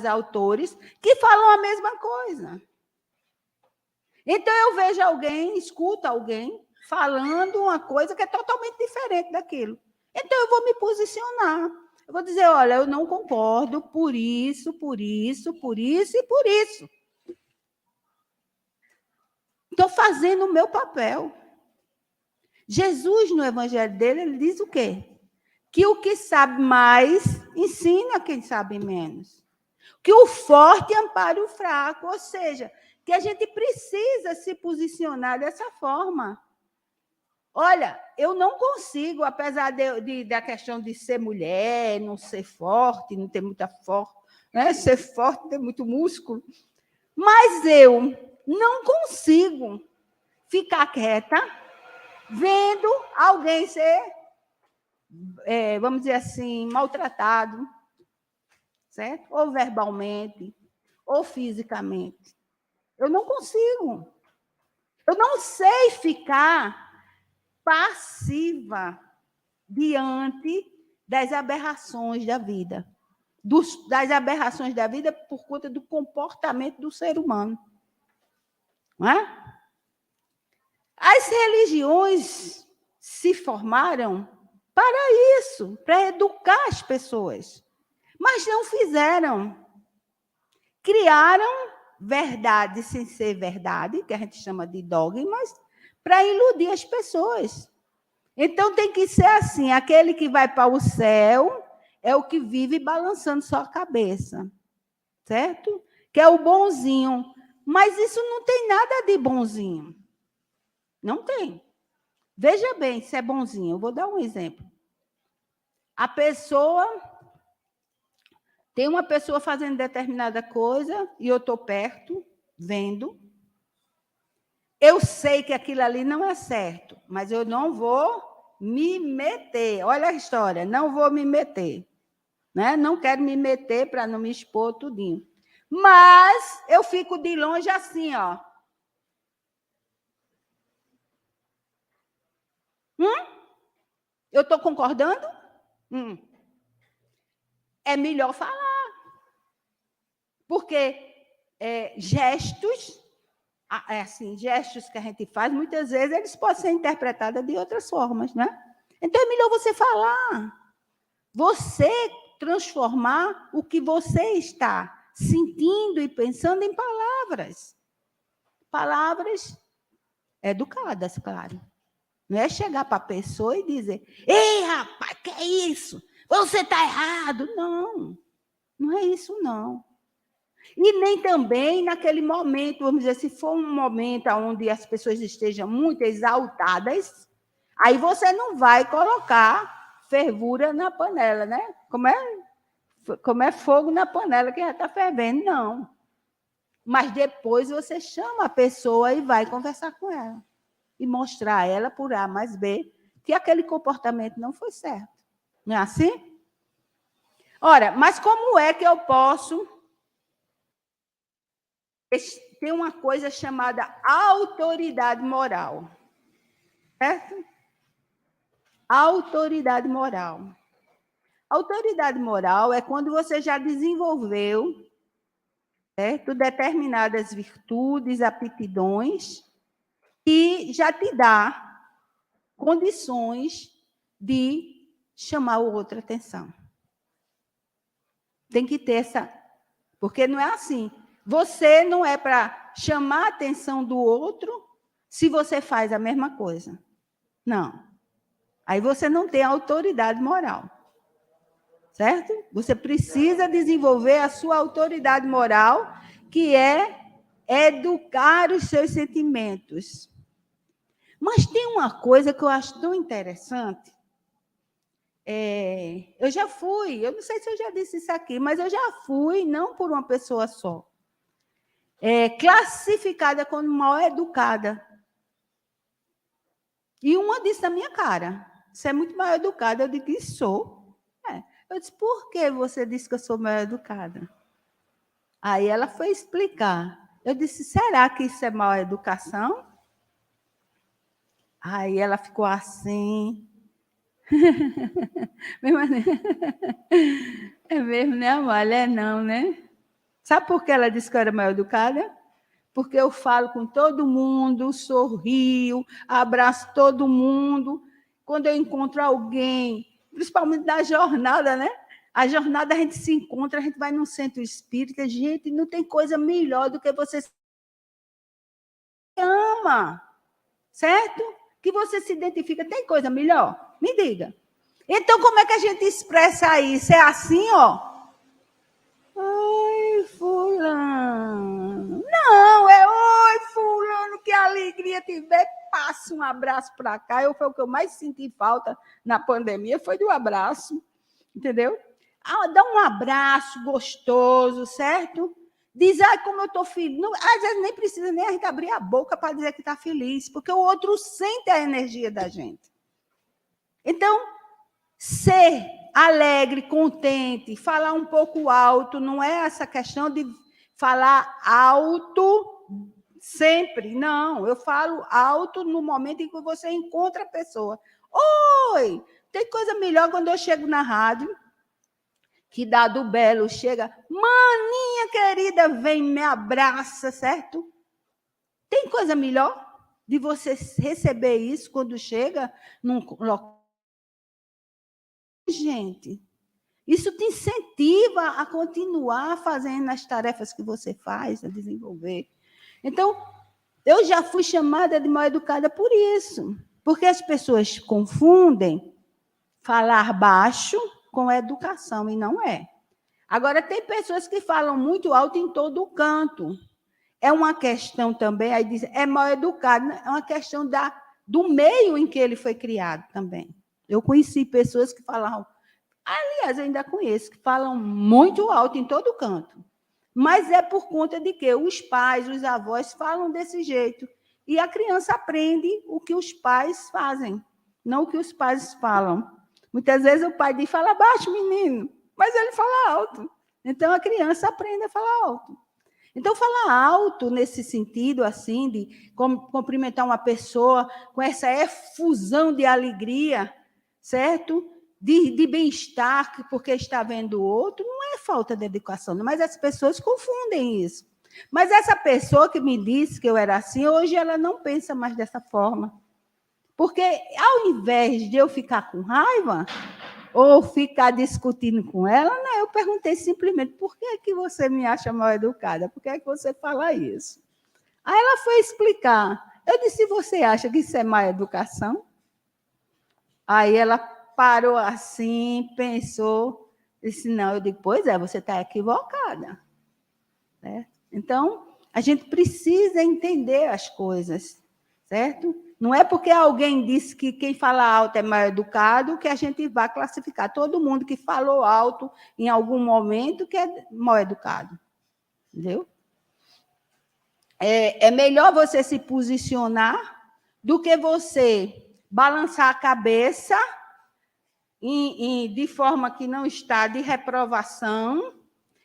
autores que falam a mesma coisa. Então, eu vejo alguém, escuto alguém falando uma coisa que é totalmente diferente daquilo. Então, eu vou me posicionar. Eu vou dizer, olha, eu não concordo por isso, por isso, por isso e por isso. Estou fazendo o meu papel. Jesus, no evangelho dele, ele diz o quê? Que o que sabe mais, ensina a quem sabe menos. Que o forte ampare o fraco, ou seja, que a gente precisa se posicionar dessa forma. Olha, eu não consigo, apesar da questão de ser mulher, não ser forte, não ter muita força, né? Ser forte, ter muito músculo, mas eu não consigo ficar quieta vendo alguém ser, vamos dizer assim, maltratado, certo? Ou verbalmente, ou fisicamente. Eu não consigo. Eu não sei ficar passiva diante das aberrações da vida. Das aberrações da vida por conta do comportamento do ser humano. Não é? As religiões se formaram para isso, para educar as pessoas. Mas não fizeram. Criaram verdade sem ser verdade, que a gente chama de dogmas, para iludir as pessoas. Então, tem que ser assim, aquele que vai para o céu é o que vive balançando sua cabeça, certo? Que é o bonzinho. Mas isso não tem nada de bonzinho. Não tem. Veja bem se é bonzinho. Eu vou dar um exemplo. A pessoa... Tem uma pessoa fazendo determinada coisa e eu estou perto, vendo. Eu sei que aquilo ali não é certo, mas eu não vou me meter. Olha a história, não vou me meter. Né? Não quero me meter para não me expor tudinho. Mas eu fico de longe assim, ó. Eu estou concordando? É melhor falar. Porque gestos que a gente faz, muitas vezes, eles podem ser interpretados de outras formas, né? Então, é melhor você falar. Você transformar o que você está sentindo e pensando em palavras. Palavras educadas, claro. Não é chegar para a pessoa e dizer, ei, rapaz, que é isso? Você está errado. Não, não é isso, não. E nem também naquele momento, vamos dizer, se for um momento onde as pessoas estejam muito exaltadas, aí você não vai colocar fervura na panela, né? Como é fogo na panela que já está fervendo, não. Mas depois você chama a pessoa e vai conversar com ela. E mostrar a ela, por A mais B, que aquele comportamento não foi certo. Não é assim? Ora, mas como é que eu posso... Tem uma coisa chamada autoridade moral. Certo? Autoridade moral. Autoridade moral é quando você já desenvolveu, certo, determinadas virtudes, aptidões, e já te dá condições de chamar o outro atenção. Tem que ter essa... Porque não é assim. Você não é para chamar a atenção do outro se você faz a mesma coisa. Não. Aí você não tem autoridade moral. Certo? Você precisa desenvolver a sua autoridade moral, que é educar os seus sentimentos. Mas tem uma coisa que eu acho tão interessante. Eu já fui, eu não sei se eu já disse isso aqui, mas eu já fui, não por uma pessoa só, classificada como mal educada. E uma disse na minha cara, você é muito mal educada. Eu disse, sou. Eu disse, por que você disse que eu sou mal educada? Aí ela foi explicar. Eu disse, será que isso é mal educação? Aí ela ficou assim. É mesmo, né, amor? É não, né? Sabe por que ela disse que eu era mal educada? Porque eu falo com todo mundo, sorrio, abraço todo mundo. Quando eu encontro alguém, principalmente na jornada, né? A jornada a gente se encontra, a gente vai num centro espírita. Gente, não tem coisa melhor do que você se ama, certo? Que você se identifica. Tem coisa melhor? Me diga. Então, como é que a gente expressa isso? É assim, ó. Oi, fulano. Não, é oi, fulano, que alegria tiver. Passa um abraço para cá. Foi o que eu mais senti falta na pandemia, foi do abraço, entendeu? Dá um abraço gostoso, certo? Diz, como eu estou feliz. Não, às vezes nem precisa nem a gente abrir a boca para dizer que está feliz, porque o outro sente a energia da gente. Então, ser alegre, contente, falar um pouco alto, não é essa questão de falar alto sempre, não. Eu falo alto no momento em que você encontra a pessoa. Oi! Tem coisa melhor quando eu chego na rádio, que Dado Belo chega, maninha querida, vem, me abraça, certo? Tem coisa melhor de você receber isso quando chega num local. Gente, isso te incentiva a continuar fazendo as tarefas que você faz, a desenvolver. Então, eu já fui chamada de mal educada por isso, porque as pessoas confundem falar baixo com educação, e não é. Agora, tem pessoas que falam muito alto em todo o canto. É uma questão também, aí diz, é mal educado, é uma questão do meio em que ele foi criado também. Eu conheci pessoas que falavam, aliás, eu ainda conheço, que falam muito alto em todo canto. Mas é por conta de que os pais, os avós falam desse jeito. E a criança aprende o que os pais fazem, não o que os pais falam. Muitas vezes o pai diz, fala baixo, menino, mas ele fala alto. Então, a criança aprende a falar alto. Então, falar alto nesse sentido, assim, de cumprimentar uma pessoa com essa efusão de alegria, certo? De bem-estar, porque está vendo o outro, não é falta de educação, mas as pessoas confundem isso. Mas essa pessoa que me disse que eu era assim, hoje ela não pensa mais dessa forma. Porque, ao invés de eu ficar com raiva, ou ficar discutindo com ela, não, eu perguntei simplesmente, por que você me acha mal educada? Por que você fala isso? Aí ela foi explicar. Eu disse, você acha que isso é má educação? Aí ela parou assim, pensou, disse, não. Eu digo, pois é, você está equivocada. Então, a gente precisa entender as coisas, certo? Não é porque alguém disse que quem fala alto é mal educado que a gente vai classificar todo mundo que falou alto em algum momento que é mal educado. Entendeu? É melhor você se posicionar do que você balançar a cabeça de forma que não está de reprovação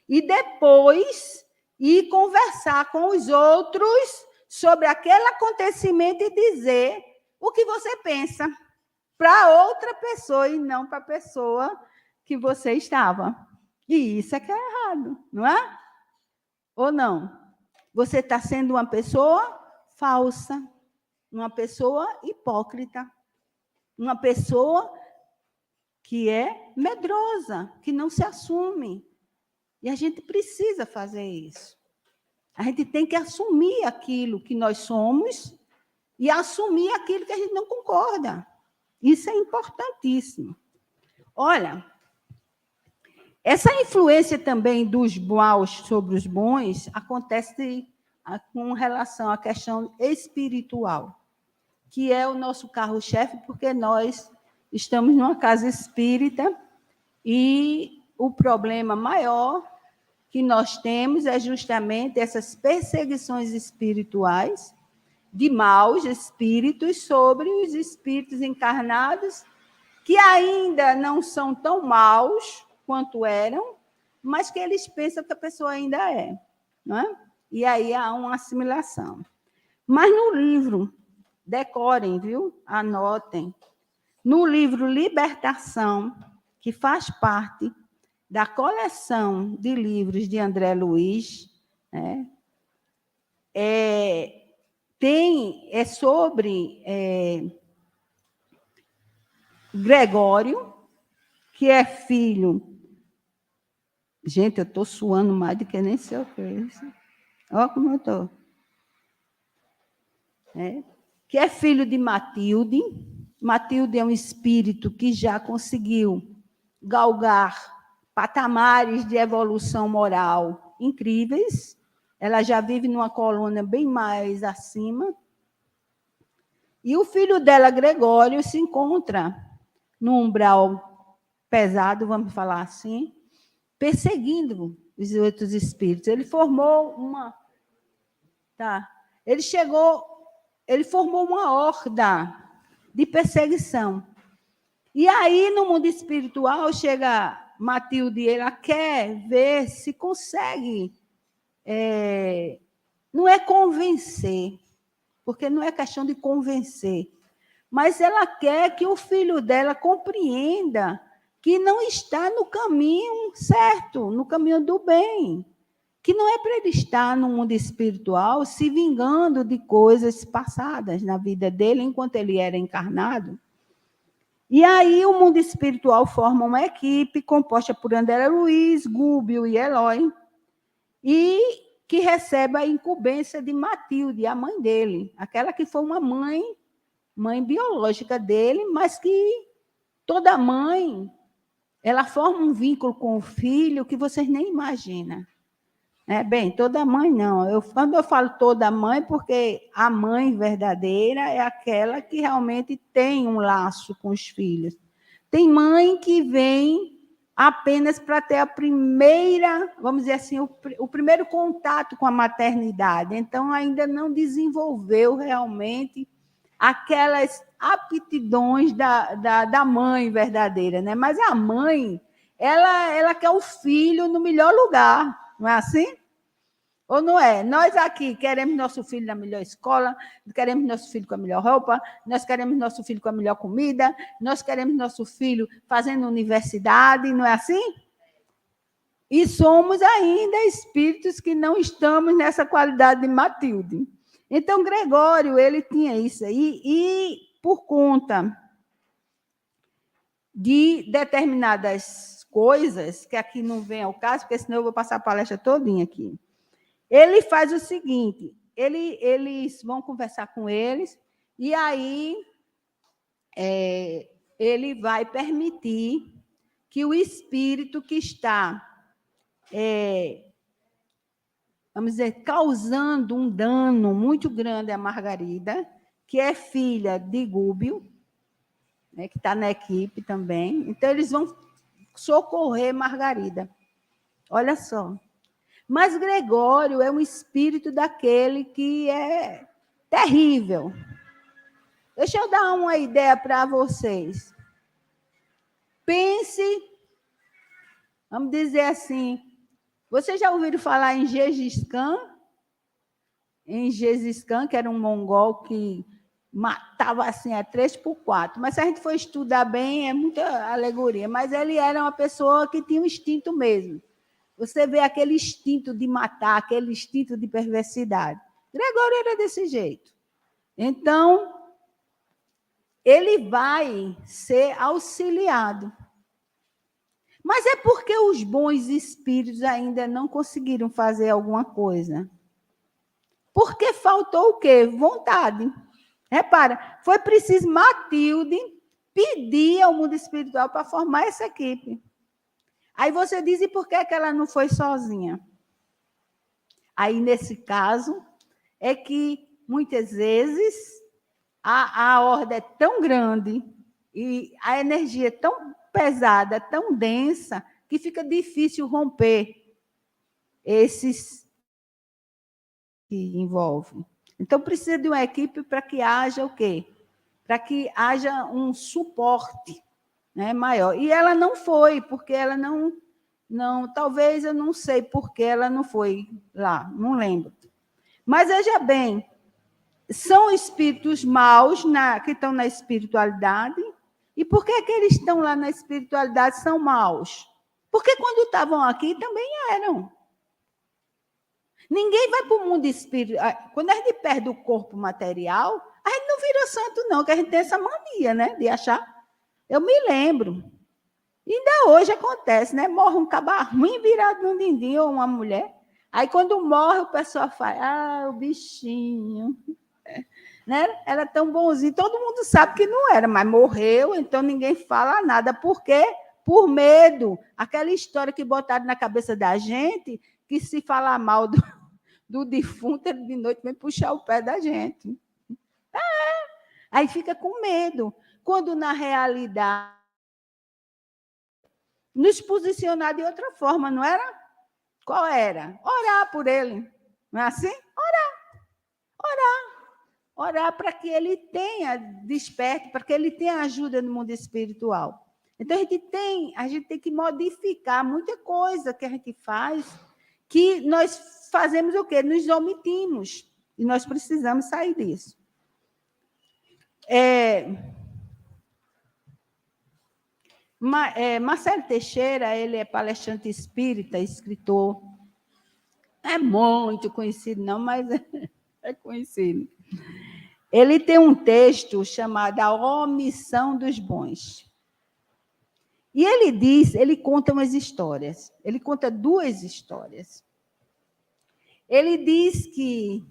e depois ir conversar com os outros sobre aquele acontecimento e dizer o que você pensa para outra pessoa e não para a pessoa que você estava. E isso é que é errado, não é? Ou não? Você está sendo uma pessoa falsa, uma pessoa hipócrita, uma pessoa que é medrosa, que não se assume. E a gente precisa fazer isso. A gente tem que assumir aquilo que nós somos e assumir aquilo que a gente não concorda. Isso é importantíssimo. Olha, essa influência também dos maus sobre os bons acontece com relação à questão espiritual, que é o nosso carro-chefe, porque nós estamos numa casa espírita e o problema maior que nós temos é justamente essas perseguições espirituais de maus espíritos sobre os espíritos encarnados, que ainda não são tão maus quanto eram, mas que eles pensam que a pessoa ainda é. Não é? E aí há uma assimilação. Mas no livro, decorem, viu? Anotem. No livro Libertação, que faz parte da coleção de livros de André Luiz, né? É sobre Gregório, que é filho... Gente, eu estou suando mais do que nem sei o que é isso. Olha como eu estou. Que é filho de Matilde. Matilde é um espírito que já conseguiu galgar patamares de evolução moral incríveis. Ela já vive numa colônia bem mais acima. E o filho dela, Gregório, se encontra num umbral pesado, vamos falar assim, perseguindo os outros espíritos. Ele formou uma... Ele formou uma horda de perseguição. E aí, no mundo espiritual, chega Matilde, ela quer ver se consegue... não é convencer, porque não é questão de convencer, mas ela quer que o filho dela compreenda que não está no caminho certo, no caminho do bem, que não é para ele estar no mundo espiritual se vingando de coisas passadas na vida dele enquanto ele era encarnado. E aí o mundo espiritual forma uma equipe composta por André Luiz, Gúbio e Eloy, e que recebe a incumbência de Matilde, a mãe dele, aquela que foi uma mãe biológica dele, mas que toda mãe, ela forma um vínculo com o filho que vocês nem imaginam. Bem, toda mãe não. Quando eu falo toda mãe, porque a mãe verdadeira é aquela que realmente tem um laço com os filhos. Tem mãe que vem apenas para ter a primeira, vamos dizer assim, o primeiro contato com a maternidade. Então, ainda não desenvolveu realmente aquelas aptidões da mãe verdadeira, né? Mas a mãe, ela quer o filho no melhor lugar, não é assim? Ou não é? Nós aqui queremos nosso filho na melhor escola, queremos nosso filho com a melhor roupa, nós queremos nosso filho com a melhor comida, nós queremos nosso filho fazendo universidade, não é assim? E somos ainda espíritos que não estamos nessa qualidade de Matilde. Então, Gregório, ele tinha isso aí, e por conta de determinadas coisas, que aqui não vem ao caso, porque senão eu vou passar a palestra todinha aqui. Ele faz o seguinte, eles vão conversar com eles, e aí ele vai permitir que o espírito que está, vamos dizer, causando um dano muito grande a Margarida, que é filha de Gúbio, né, que está na equipe também, então eles vão socorrer Margarida. Olha só. Mas Gregório é um espírito daquele que é terrível. Deixa eu dar uma ideia para vocês. Pense, vamos dizer assim, vocês já ouviram falar em Gengis Khan? Em Gengis Khan, que era um mongol que matava assim a 3x4. Mas se a gente for estudar bem, é muita alegoria. Mas ele era uma pessoa que tinha um instinto mesmo. Você vê aquele instinto de matar, aquele instinto de perversidade. Gregório era desse jeito. Então, ele vai ser auxiliado. Mas é porque os bons espíritos ainda não conseguiram fazer alguma coisa. Porque faltou o quê? Vontade. Repara, foi preciso Matilde pedir ao mundo espiritual para formar essa equipe. Aí você diz, e por que ela não foi sozinha? Aí, nesse caso, é que, muitas vezes, a ordem é tão grande e a energia é tão pesada, tão densa, que fica difícil romper esses que envolvem. Então, precisa de uma equipe para que haja o quê? Para que haja um suporte, né, maior. E ela não foi, porque ela não, talvez eu não sei por que ela não foi lá, não lembro. Mas veja bem, são espíritos maus que estão na espiritualidade. E por que eles estão lá na espiritualidade são maus? Porque quando estavam aqui também eram. Ninguém vai para o mundo espiritual. Quando a gente perde o corpo material, a gente não vira santo, não, que a gente tem essa mania, né? De achar. Eu me lembro. Ainda hoje acontece, né? Morre um caba ruim virado num dindim ou uma mulher. Aí, quando morre, o pessoal fala, o bichinho. Né? Era tão bonzinho. Todo mundo sabe que não era, mas morreu, então ninguém fala nada. Por quê? Por medo. Aquela história que botaram na cabeça da gente, que se falar mal do defunto, ele de noite vem puxar o pé da gente. Aí fica com medo. Quando, na realidade, nos posicionar de outra forma, não era? Qual era? Orar por ele. Não é assim? Orar para que ele tenha desperto, para que ele tenha ajuda no mundo espiritual. Então, a gente tem que modificar muita coisa que a gente faz, que nós fazemos o quê? Nos omitimos. E nós precisamos sair disso. Marcelo Teixeira, ele é palestrante espírita, escritor. Não é muito conhecido, não, mas é conhecido. Ele tem um texto chamado A Omissão dos Bons. E ele conta umas histórias. Ele conta 2 histórias. Ele diz que,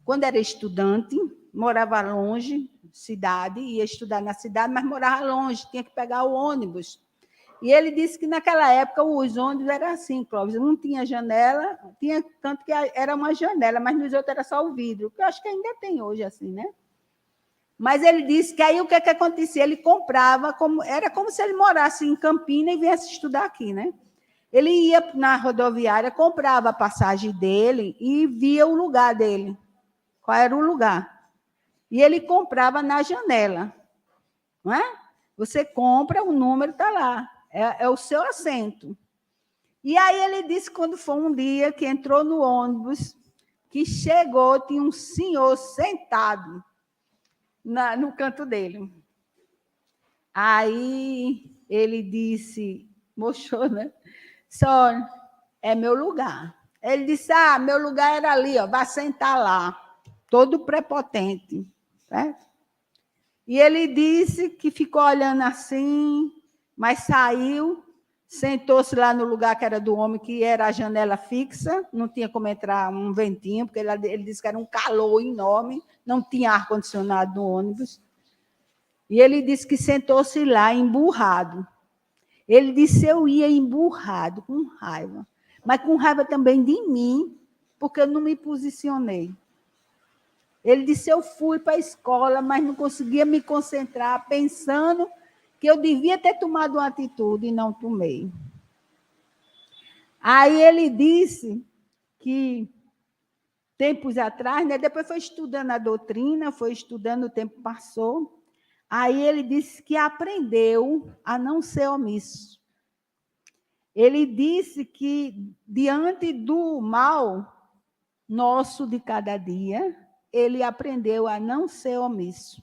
quando era estudante, morava longe, cidade, ia estudar na cidade, mas morava longe, tinha que pegar o ônibus. E ele disse que, naquela época, os ônibus eram assim, Clóvis, não tinha janela, tinha tanto que era uma janela, mas nos outros era só o vidro, que eu acho que ainda tem hoje assim, né? Mas ele disse que aí o que acontecia? Ele comprava, era como se ele morasse em Campina e viesse estudar aqui, né? Ele ia na rodoviária, comprava a passagem dele e via o lugar dele. Qual era o lugar? E ele comprava na janela, não é? Você compra, o número está lá, é o seu assento. E aí ele disse, quando foi um dia que entrou no ônibus, que chegou, tinha um senhor sentado no canto dele. Aí ele disse, mostrou, né? Só é meu lugar. Ele disse, meu lugar era ali, ó, vai sentar lá. Todo prepotente, certo? E ele disse que ficou olhando assim, mas saiu, sentou-se lá no lugar que era do homem, que era a janela fixa, não tinha como entrar um ventinho, porque ele disse que era um calor enorme, não tinha ar-condicionado no ônibus. E ele disse que sentou-se lá, emburrado. Ele disse, eu ia emburrado, com raiva, mas com raiva também de mim, porque eu não me posicionei. Ele disse, eu fui para a escola, mas não conseguia me concentrar, pensando que eu devia ter tomado uma atitude e não tomei. Aí ele disse que, tempos atrás, né, depois foi estudando a doutrina, foi estudando, o tempo passou, aí ele disse que aprendeu a não ser omisso. Ele disse que, diante do mal nosso de cada dia, ele aprendeu a não ser omisso.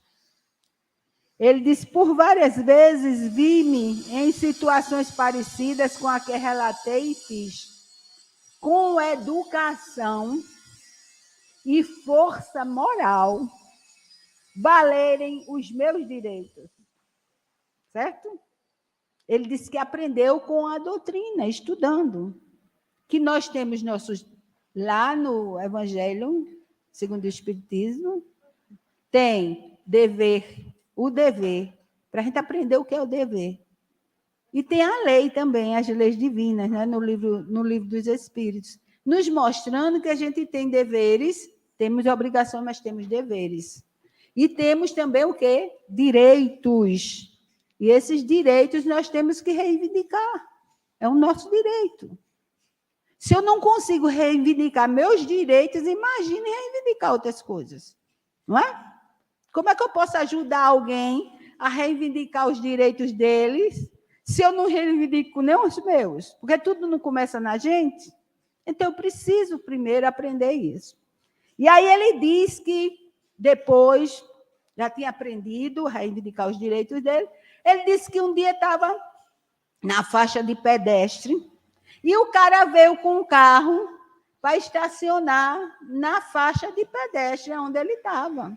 Ele diz, por várias vezes vi-me em situações parecidas com a que relatei e fiz, com educação e força moral, valerem os meus direitos. Certo? Ele disse que aprendeu com a doutrina, estudando, que nós temos nossos, lá no Evangelho, segundo o Espiritismo, tem o dever, para a gente aprender o que é o dever. E tem a lei também, as leis divinas, né, no livro dos Espíritos, nos mostrando que a gente tem deveres, temos obrigações, mas temos deveres. E temos também o quê? Direitos. E esses direitos nós temos que reivindicar. É o nosso direito. Se eu não consigo reivindicar meus direitos, imagine reivindicar outras coisas. Não é? Como é que eu posso ajudar alguém a reivindicar os direitos deles se eu não reivindico nem os meus? Porque tudo não começa na gente. Então, eu preciso primeiro aprender isso. E aí ele diz que depois, já tinha aprendido a reivindicar os direitos dele, ele disse que um dia estava na faixa de pedestre, e o cara veio com o carro para estacionar na faixa de pedestre, onde ele estava.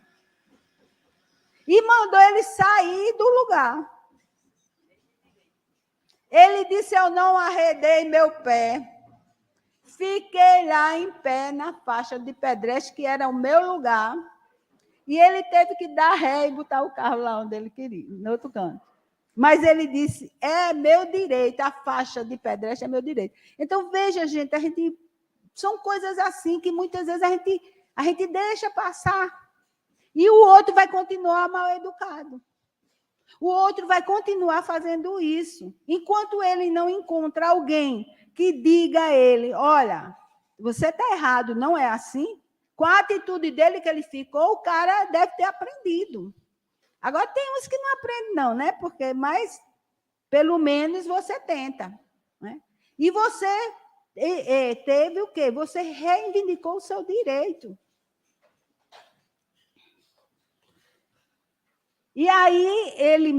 E mandou ele sair do lugar. Ele disse, eu não arredei meu pé. Fiquei lá em pé na faixa de pedestre, que era o meu lugar, e ele teve que dar ré e botar o carro lá onde ele queria, no outro canto. Mas ele disse, é meu direito, a faixa de pedestre é meu direito. Então, veja, gente, são coisas assim que muitas vezes a gente deixa passar. E o outro vai continuar mal educado. O outro vai continuar fazendo isso. Enquanto ele não encontra alguém que diga a ele, olha, você está errado, não é assim? Com a atitude dele que ele ficou, o cara deve ter aprendido. Agora, tem uns que não aprendem não, né? Mas, pelo menos, você tenta. Né? E você teve o quê? Você reivindicou o seu direito. E aí, ele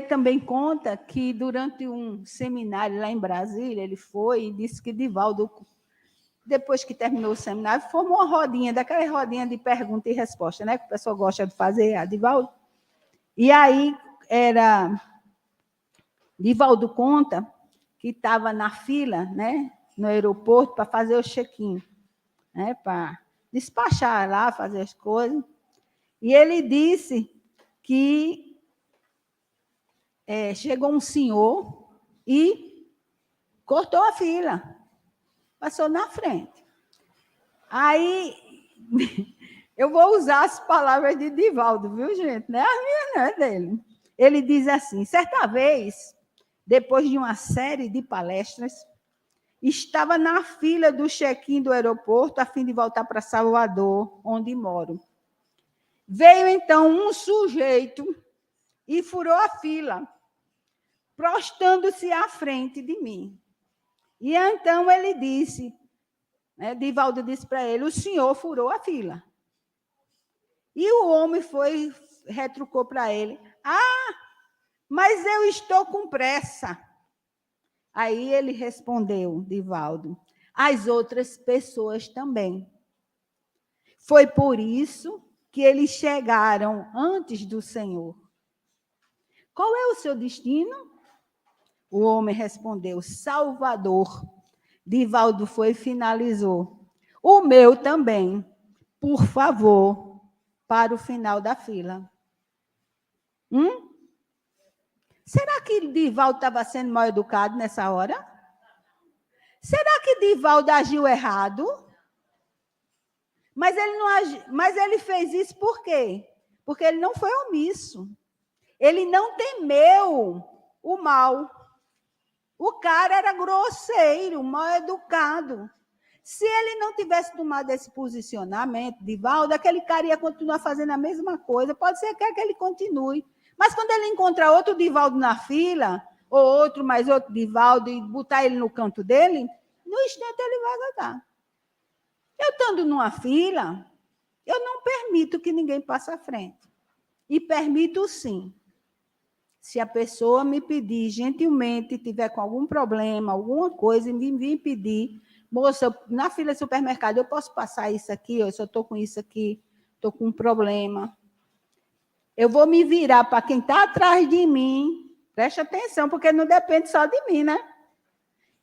também conta que, durante um seminário lá em Brasília, ele foi e disse que Divaldo, depois que terminou o seminário, formou uma rodinha, daquela rodinha de pergunta e resposta, né? Que o pessoal gosta de fazer, a Divaldo. E aí, Divaldo conta que estava na fila, né, no aeroporto, para fazer o check-in, né, para despachar lá, fazer as coisas. E ele disse que chegou um senhor e cortou a fila, passou na frente. Aí, eu vou usar as palavras de Divaldo, viu, gente? Não é as minhas, não é dele. Ele diz assim, certa vez, depois de uma série de palestras, estava na fila do check-in do aeroporto a fim de voltar para Salvador, onde moro. Veio, então, um sujeito e furou a fila, prostando-se à frente de mim. E então ele disse, né, Divaldo disse para ele, o senhor furou a fila. E o homem retrucou para ele, mas eu estou com pressa. Aí ele respondeu, Divaldo, as outras pessoas também. Foi por isso que eles chegaram antes do Senhor. Qual é o seu destino? O homem respondeu, Salvador. Divaldo foi e finalizou. O meu também. Por favor, para o final da fila. Será que Divaldo estava sendo mal educado nessa hora? Será que Divaldo agiu errado? Mas ele fez isso por quê? Porque ele não foi omisso. Ele não temeu o mal. O cara era grosseiro, mal educado. Se ele não tivesse tomado esse posicionamento, Divaldo, aquele cara ia continuar fazendo a mesma coisa. Pode ser que ele continue. Mas quando ele encontrar outro Divaldo na fila, ou mais outro Divaldo, e botar ele no canto dele, no instante ele vai gostar. Eu estando numa fila, eu não permito que ninguém passe à frente. E permito sim. Se a pessoa me pedir gentilmente, tiver com algum problema, alguma coisa, e me vir pedir, moça, na fila do supermercado, eu posso passar isso aqui? Eu só estou com isso aqui, estou com um problema. Eu vou me virar para quem está atrás de mim, preste atenção, porque não depende só de mim, né?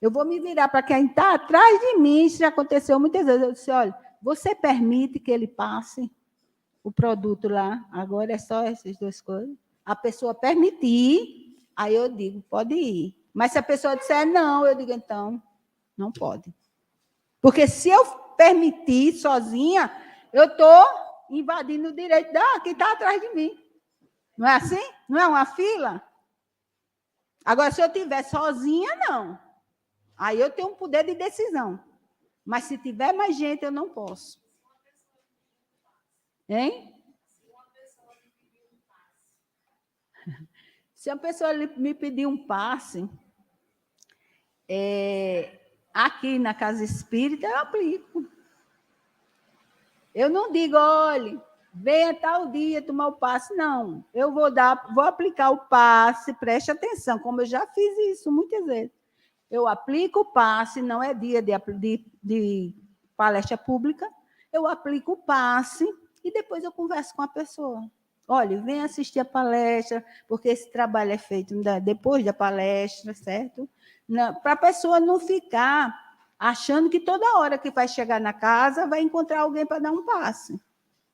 Eu vou me virar para quem está atrás de mim, isso já aconteceu muitas vezes. Eu disse, olha, você permite que ele passe o produto lá? Agora é só essas duas coisas. A pessoa permitir, aí eu digo, pode ir. Mas se a pessoa disser não, eu digo, então, não pode. Porque se eu permitir sozinha, eu estou invadindo o direito da quem está atrás de mim. Não é assim? Não é uma fila? Agora, se eu estiver sozinha, não. Aí eu tenho um poder de decisão. Mas se tiver mais gente, eu não posso. Hein? Se uma pessoa me pedir um passe, aqui na casa espírita, eu aplico. Eu não digo, olhe, venha tal dia tomar o passe. Não, eu vou aplicar o passe, preste atenção, como eu já fiz isso muitas vezes. Eu aplico o passe, não é dia de palestra pública, eu aplico o passe e depois eu converso com a pessoa. Olha, vem assistir a palestra, porque esse trabalho é feito depois da palestra, certo? Para a pessoa não ficar achando que toda hora que vai chegar na casa vai encontrar alguém para dar um passe.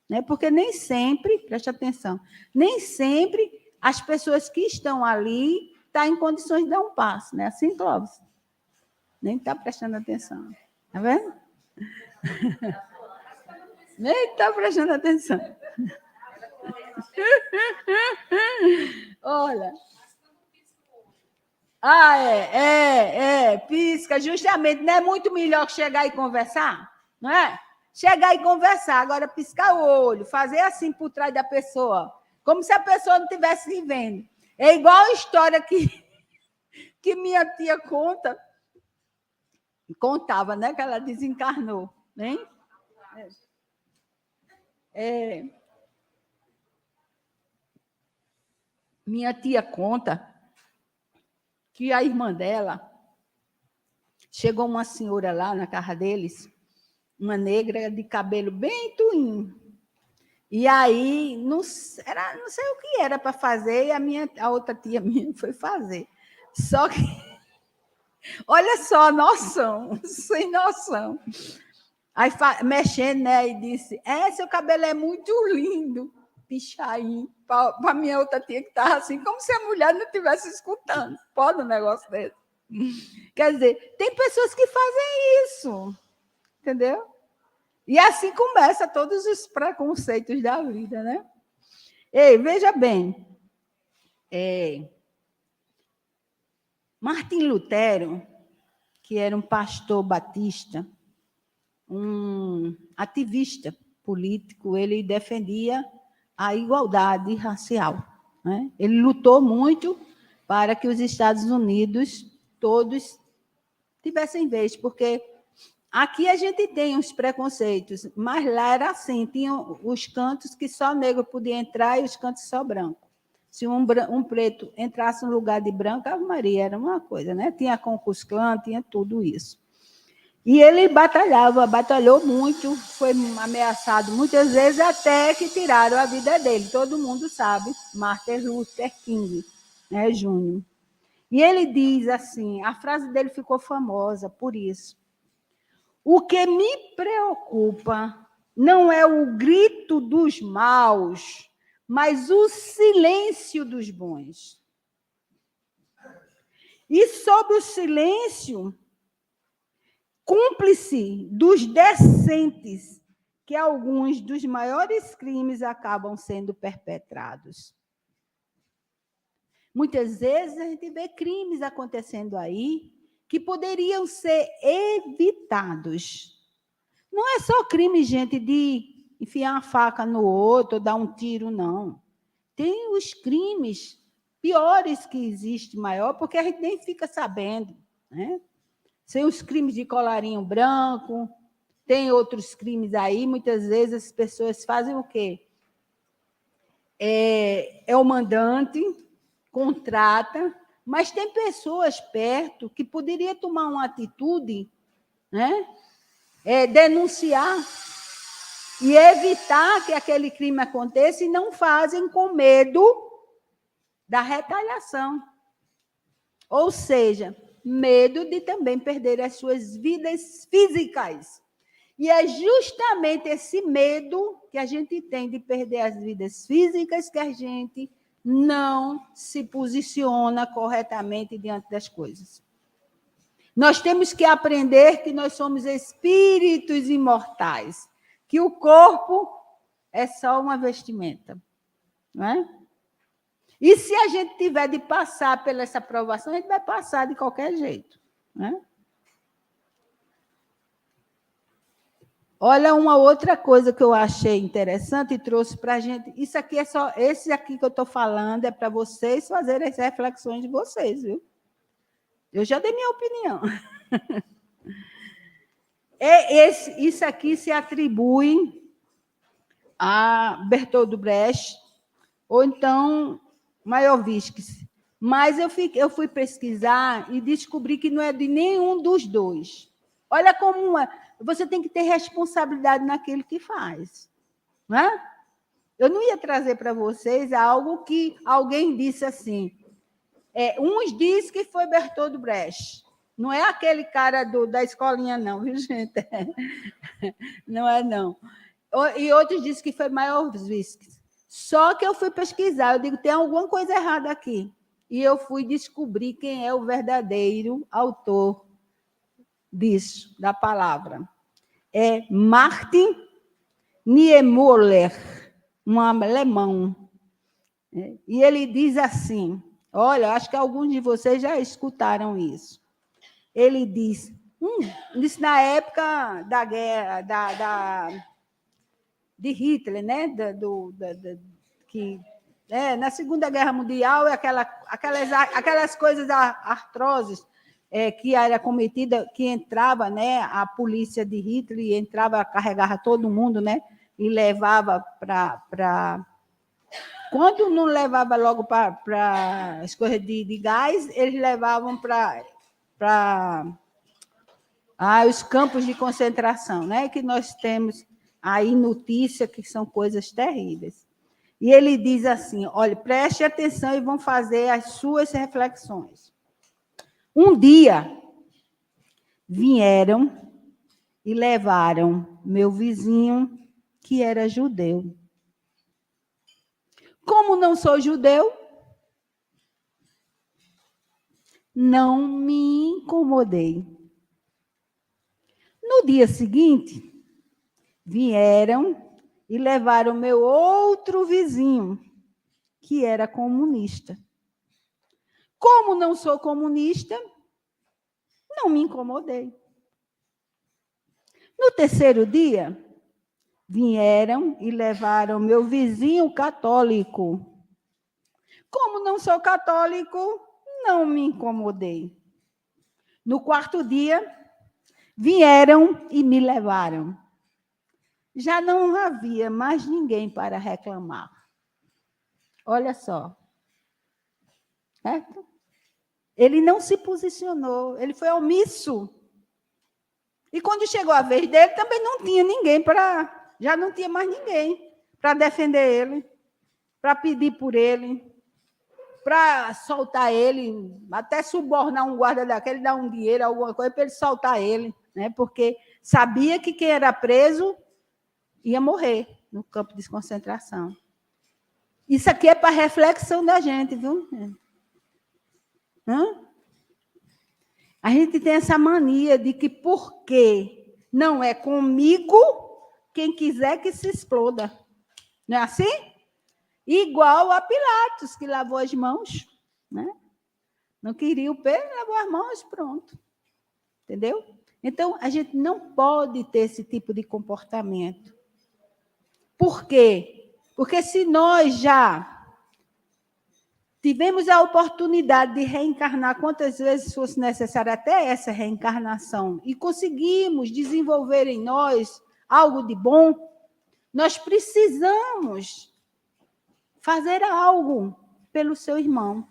Né? Porque nem sempre, preste atenção, nem sempre as pessoas que estão ali estão em condições de dar um passe. Né? Assim, Clóvis? Nem está prestando atenção. Está vendo? Nem está prestando atenção. Olha. Pisca, justamente. Não é muito melhor que chegar e conversar? Não é? Chegar e conversar, agora piscar o olho, fazer assim por trás da pessoa, como se a pessoa não estivesse vivendo. É igual a história que minha tia contava, né? Que ela desencarnou, né? Minha tia conta que a irmã dela chegou uma senhora lá na casa deles, uma negra de cabelo bem tuinho. E aí, não sei o que era para fazer, e a outra tia minha foi fazer. Só que, olha só, noção, sem noção. Aí, mexendo, né, e disse, seu cabelo é muito lindo, pichain, para a minha outra tia que estava assim, como se a mulher não estivesse escutando. Pode um negócio desse? Quer dizer, tem pessoas que fazem isso, entendeu? E assim começa todos os preconceitos da vida, né? Ei, veja bem, Martim Lutero, que era um pastor batista, um ativista político, ele defendia a igualdade racial. Né? Ele lutou muito para que os Estados Unidos todos tivessem vez, porque aqui a gente tem os preconceitos, mas lá era assim, tinham os cantos que só negro podia entrar e os cantos só branco. Se um preto entrasse no lugar de branco, a Maria era uma coisa, né? Tinha Ku Klux Klan, tinha tudo isso. E ele batalhou muito, foi ameaçado muitas vezes, até que tiraram a vida dele. Todo mundo sabe, Martin Luther King, né, Júnior. E ele diz assim, a frase dele ficou famosa por isso. O que me preocupa não é o grito dos maus, mas o silêncio dos bons. E sobre o silêncio, cúmplice dos decentes, que alguns dos maiores crimes acabam sendo perpetrados. Muitas vezes a gente vê crimes acontecendo aí que poderiam ser evitados. Não é só crime, gente, de enfiar uma faca no outro, dar um tiro, não. Tem os crimes piores que existem, maior, porque a gente nem fica sabendo, né? Tem os crimes de colarinho branco, tem outros crimes aí, muitas vezes as pessoas fazem o quê? É o mandante, contrata, mas tem pessoas perto que poderiam tomar uma atitude, né? Denunciar e evitar que aquele crime aconteça e não fazem com medo da retaliação. Ou seja, medo de também perder as suas vidas físicas. E é justamente esse medo que a gente tem de perder as vidas físicas que a gente não se posiciona corretamente diante das coisas. Nós temos que aprender que nós somos espíritos imortais, que o corpo é só uma vestimenta, não é? E se a gente tiver de passar pela essa provação, a gente vai passar de qualquer jeito, né? Olha, uma outra coisa que eu achei interessante e trouxe para a gente. Isso aqui é só. Esse aqui que eu estou falando é para vocês fazerem as reflexões de vocês, viu? Eu já dei minha opinião. Isso aqui se atribui a Bertold Brecht, ou então Mayakovsky. Mas eu fui pesquisar e descobri que não é de nenhum dos dois. Olha como é. Você tem que ter responsabilidade naquilo que faz. Não é? Eu não ia trazer para vocês algo que alguém disse assim. Uns dizem que foi Bertold Brecht. Não é aquele cara da escolinha, não, viu, gente? Não é, não. E outros dizem que foi Mayakovsky. Só que eu fui pesquisar, eu digo, tem alguma coisa errada aqui. E eu fui descobrir quem é o verdadeiro autor disso, da palavra. É Martin Niemöller, um alemão. E ele diz assim, olha, acho que alguns de vocês já escutaram isso. Ele diz, isso na época da guerra, de Hitler, né? Na Segunda Guerra Mundial, aquelas coisas artroses que era cometida, que entrava, né, a polícia de Hitler entrava, carregava todo mundo, né, e levava para... Quando não levava logo para as coisas de gás, eles levavam para os campos de concentração, né, que nós temos aí notícia que são coisas terríveis. E ele diz assim, olha, preste atenção e vão fazer as suas reflexões. Um dia, vieram e levaram meu vizinho, que era judeu. Como não sou judeu, não me incomodei. No dia seguinte, vieram e levaram meu outro vizinho, que era comunista. Como não sou comunista, não me incomodei. No terceiro dia, vieram e levaram meu vizinho católico. Como não sou católico, não me incomodei. No quarto dia, vieram e me levaram. Já não havia mais ninguém para reclamar. Olha só. Certo? Ele não se posicionou, ele foi omisso. E quando chegou a vez dele, também não tinha ninguém para... Já não tinha mais ninguém para defender ele, para pedir por ele, para soltar ele, até subornar um guarda daquele, dar um dinheiro, alguma coisa, para ele soltar ele, né? Porque sabia que quem era preso ia morrer no campo de concentração. Isso aqui é para reflexão da gente, viu? A gente tem essa mania de que, porque não é comigo, quem quiser que se exploda. Não é assim? Igual a Pilatos, que lavou as mãos. Né? Não queria o pé, lavou as mãos, pronto. Entendeu? Então, a gente não pode ter esse tipo de comportamento. Por quê? Porque se nós já tivemos a oportunidade de reencarnar quantas vezes fosse necessário, até essa reencarnação, e conseguimos desenvolver em nós algo de bom, nós precisamos fazer algo pelo seu irmão.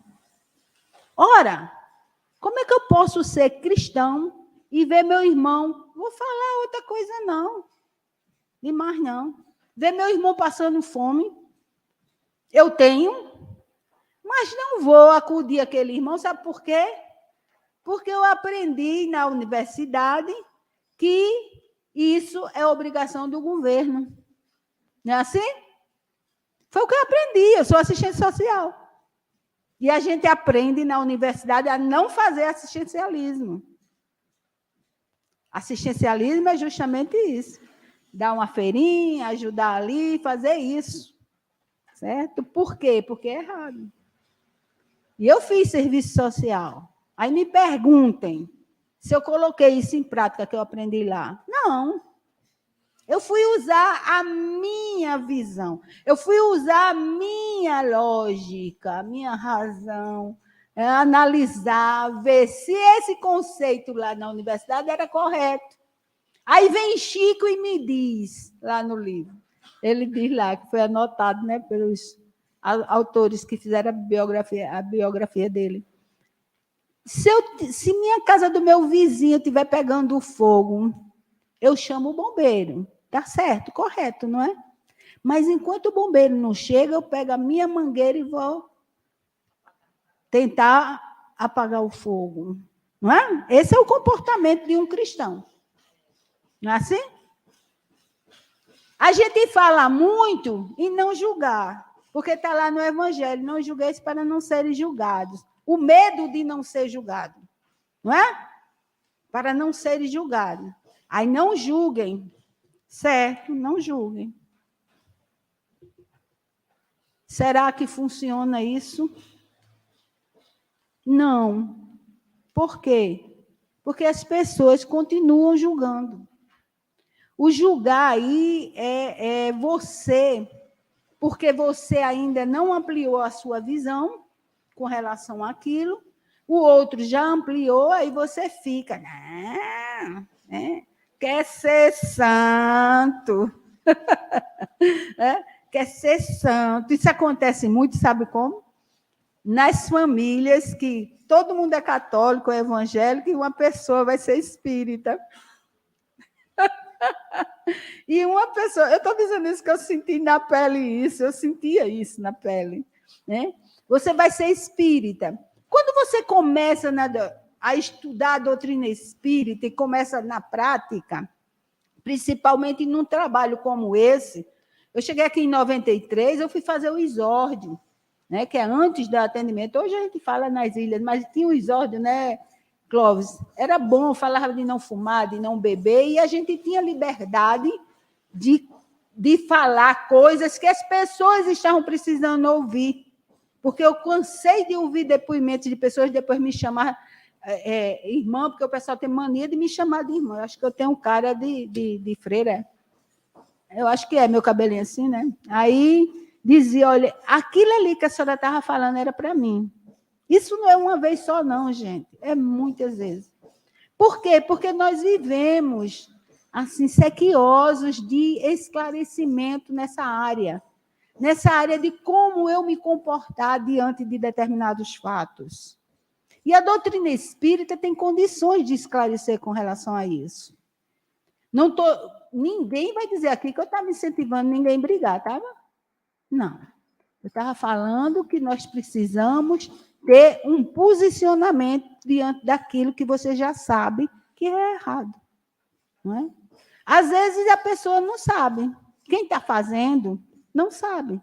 Ora, como é que eu posso ser cristão e ver meu irmão? Vou falar outra coisa, não. Demais, não. Ver meu irmão passando fome. Eu tenho, mas não vou acudir aquele irmão, sabe por quê? Porque eu aprendi na universidade que isso é obrigação do governo. Não é assim? Foi o que eu aprendi, eu sou assistente social. E a gente aprende na universidade a não fazer assistencialismo. Assistencialismo é justamente isso. Dar uma feirinha, ajudar ali, fazer isso. Certo? Por quê? Porque é errado. E eu fiz serviço social. Aí me perguntem se eu coloquei isso em prática que eu aprendi lá. Não. Eu fui usar a minha visão. Eu fui usar a minha lógica, a minha razão, analisar, ver se esse conceito lá na universidade era correto. Aí vem Chico e me diz, lá no livro, Ele diz lá que foi anotado, né, pelos autores que fizeram a biografia dele. Se minha casa do meu vizinho estiver pegando fogo, eu chamo o bombeiro. Tá certo, correto, não é? Mas enquanto o bombeiro não chega, eu pego a minha mangueira e vou tentar apagar o fogo. Não é? Esse é o comportamento de um cristão. Não é assim? A gente fala muito em não julgar, porque está lá no Evangelho, não julgueis para não serem julgados. O medo de não ser julgado, não é? Para não serem julgados. Aí não julguem, certo? Não julguem. Será que funciona isso? Não. Por quê? Porque as pessoas continuam julgando. O julgar aí é você, porque você ainda não ampliou a sua visão com relação àquilo, o outro já ampliou, aí você fica, quer ser santo, quer ser santo. Isso acontece muito, sabe como? Nas famílias que todo mundo é católico, é evangélico, e uma pessoa vai ser espírita. E uma pessoa, eu estou dizendo isso que eu senti na pele isso, eu sentia isso na pele. Né? Você vai ser espírita. Quando você começa a estudar a doutrina espírita e começa na prática, principalmente num trabalho como esse, eu cheguei aqui em 93, eu fui fazer o exórdio, né, que é antes do atendimento. Hoje a gente fala nas ilhas, mas tinha o exórdio, né, Clóvis? Era bom, falava de não fumar, de não beber, e a gente tinha liberdade de falar coisas que as pessoas estavam precisando ouvir. Porque eu cansei de ouvir depoimentos de pessoas, depois me chamar irmã, porque o pessoal tem mania de me chamar de irmã. Eu acho que eu tenho um cara de freira. Eu acho que é meu cabelinho assim, né? Aí dizia, olha, aquilo ali que a senhora estava falando era para mim. Isso não é uma vez só, não, gente. É muitas vezes. Por quê? Porque nós vivemos assim, sequiosos de esclarecimento nessa área de como eu me comportar diante de determinados fatos. E a doutrina espírita tem condições de esclarecer com relação a isso. Ninguém vai dizer aqui que eu estava incentivando ninguém a brigar, estava? Não. Eu estava falando que nós precisamos ter um posicionamento diante daquilo que você já sabe que é errado. Não é? Às vezes a pessoa não sabe. Quem está fazendo não sabe.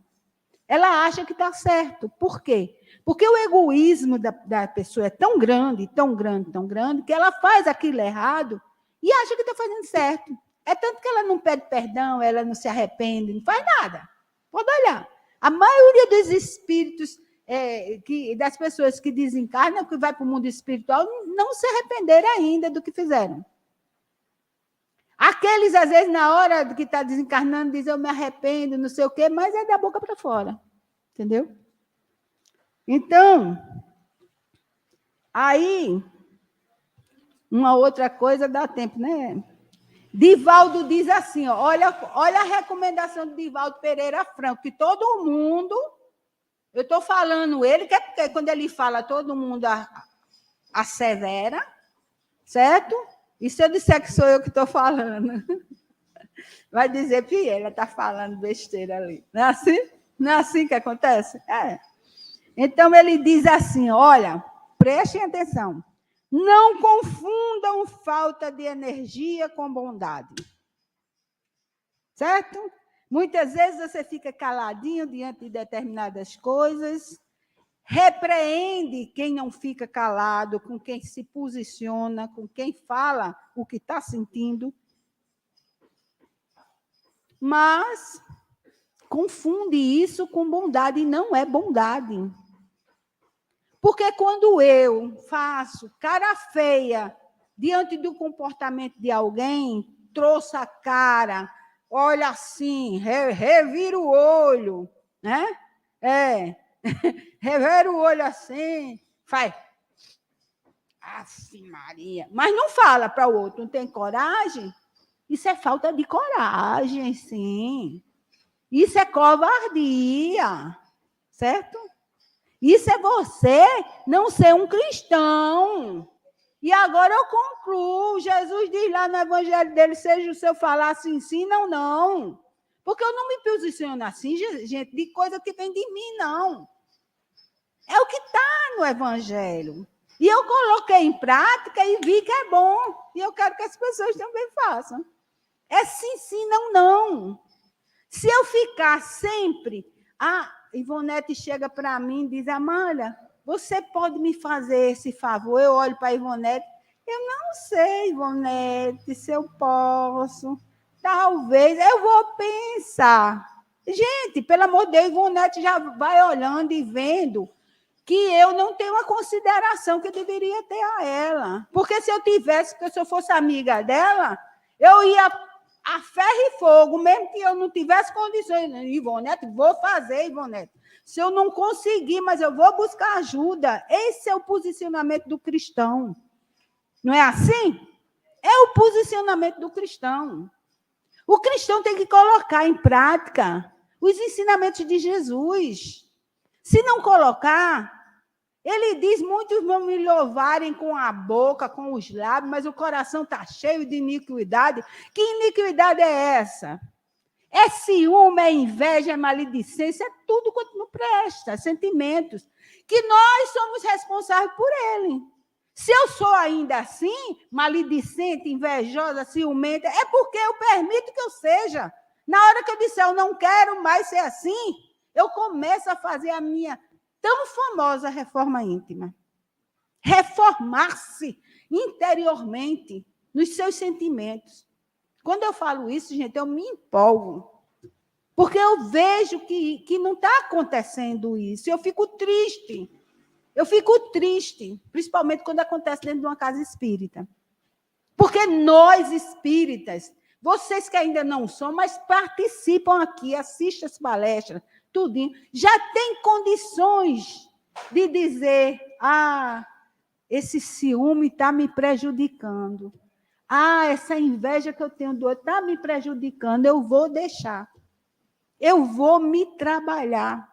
Ela acha que está certo. Por quê? Porque o egoísmo da pessoa é tão grande, tão grande, tão grande, que ela faz aquilo errado e acha que está fazendo certo. É tanto que ela não pede perdão, ela não se arrepende, não faz nada. Pode olhar. A maioria dos espíritos, das pessoas que desencarnam, que vai para o mundo espiritual, não se arrependeram ainda do que fizeram. Aqueles, às vezes, na hora que está desencarnando, dizem, eu me arrependo, não sei o quê, mas é da boca para fora. Entendeu? Então, aí, uma outra coisa dá tempo, né? Divaldo diz assim, ó, olha a recomendação de Divaldo Pereira Franco, que todo mundo, eu estou falando ele, que é porque quando ele fala, todo mundo assevera, certo? E se eu disser que sou eu que estou falando? Vai dizer, Piela está falando besteira ali. Não é assim? Não é assim que acontece? É. Então, ele diz assim, olha, prestem atenção, não confundam falta de energia com bondade. Certo? Muitas vezes você fica caladinho diante de determinadas coisas, repreende quem não fica calado, com quem se posiciona, com quem fala o que está sentindo, mas confunde isso com bondade, e não é bondade. Porque quando eu faço cara feia diante do comportamento de alguém, trouxe a cara, olha assim, revira o olho, né? Revira o olho assim, faz. Assim, Maria. Mas não fala para o outro, não tem coragem? Isso é falta de coragem, sim. Isso é covardia, certo? Isso é você não ser um cristão. E agora eu concluo. Jesus diz lá no evangelho dele, seja o seu falar sim, sim, não, não. Porque eu não me posiciono assim, gente, de coisa que vem de mim, não. É o que está no evangelho. E eu coloquei em prática e vi que é bom. E eu quero que as pessoas também façam. É sim, sim, não, não. Se eu ficar sempre... Ivonete chega para mim e diz, Amália, você pode me fazer esse favor? Eu olho para a Ivonete, eu não sei, Ivonete, se eu posso. Talvez, eu vou pensar. Gente, pelo amor de Deus, Ivonete já vai olhando e vendo que eu não tenho a consideração que eu deveria ter a ela. Porque se eu fosse amiga dela, eu ia a ferro e fogo, mesmo que eu não tivesse condições. Ivonete, vou fazer, Ivonete. Se eu não conseguir, mas eu vou buscar ajuda. Esse é o posicionamento do cristão. Não é assim? É o posicionamento do cristão. O cristão tem que colocar em prática os ensinamentos de Jesus. Se não colocar, ele diz, muitos vão me louvarem com a boca, com os lábios, mas o coração está cheio de iniquidade. Que iniquidade é essa? É ciúme, é inveja, é maledicência, é tudo quanto não presta, sentimentos, que nós somos responsáveis por ele. Se eu sou ainda assim, maledicente, invejosa, ciumenta, é porque eu permito que eu seja. Na hora que eu disser, eu não quero mais ser assim, eu começo a fazer a minha tão famosa reforma íntima. Reformar-se interiormente nos seus sentimentos. Quando eu falo isso, gente, eu me empolgo. Porque eu vejo que não está acontecendo isso. Eu fico triste. Eu fico triste, principalmente quando acontece dentro de uma casa espírita. Porque nós, espíritas, vocês que ainda não são, mas participam aqui, assistem as palestras, tudinho, já tem condições de dizer, esse ciúme está me prejudicando. Essa inveja que eu tenho do outro está me prejudicando, eu vou deixar. Eu vou me trabalhar.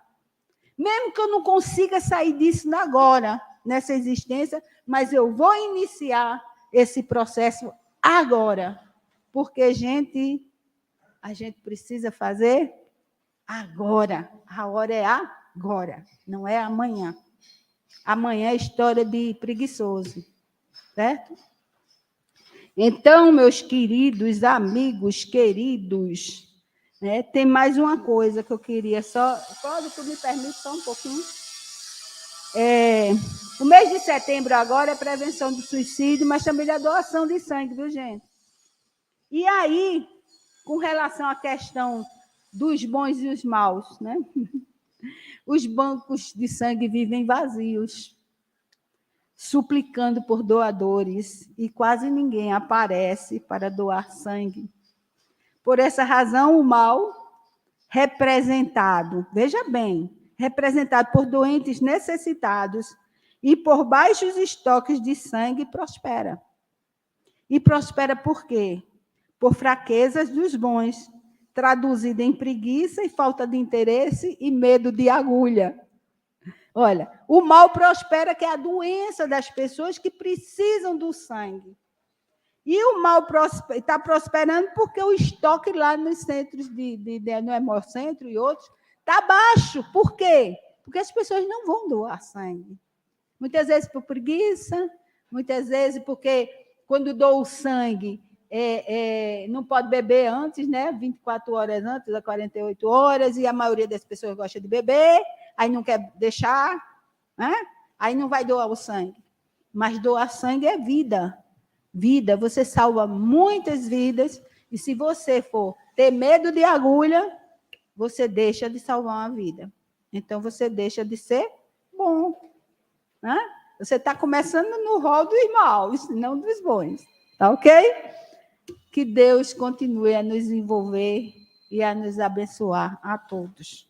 Mesmo que eu não consiga sair disso agora, nessa existência, mas eu vou iniciar esse processo agora. Porque, a gente precisa fazer agora. A hora é agora, não é amanhã. Amanhã é história de preguiçoso, certo? Então, meus queridos amigos, queridos, né, tem mais uma coisa que eu queria só... Tu me permite só um pouquinho? O mês de setembro agora é prevenção do suicídio, mas também da doação de sangue, viu, gente? E aí, com relação à questão dos bons e os maus, né? Os bancos de sangue vivem vazios, suplicando por doadores, e quase ninguém aparece para doar sangue. Por essa razão, o mal representado, veja bem, representado por doentes necessitados e por baixos estoques de sangue, prospera. E prospera por quê? Por fraquezas dos bons, traduzida em preguiça e falta de interesse e medo de agulha. Olha, o mal prospera, que é a doença das pessoas que precisam do sangue. E o mal está prosperando porque o estoque lá nos centros no Hemocentro e outros está baixo. Por quê? Porque as pessoas não vão doar sangue. Muitas vezes por preguiça, muitas vezes porque quando doa o sangue, não pode beber antes, né? 24 horas antes, a 48 horas, e a maioria das pessoas gosta de beber, aí não quer deixar, né? Aí não vai doar o sangue. Mas doar sangue é vida. Vida, você salva muitas vidas, e se você for ter medo de agulha, você deixa de salvar uma vida. Então, você deixa de ser bom. Né? Você está começando no rol dos maus, não dos bons. Tá ok? Que Deus continue a nos envolver e a nos abençoar a todos.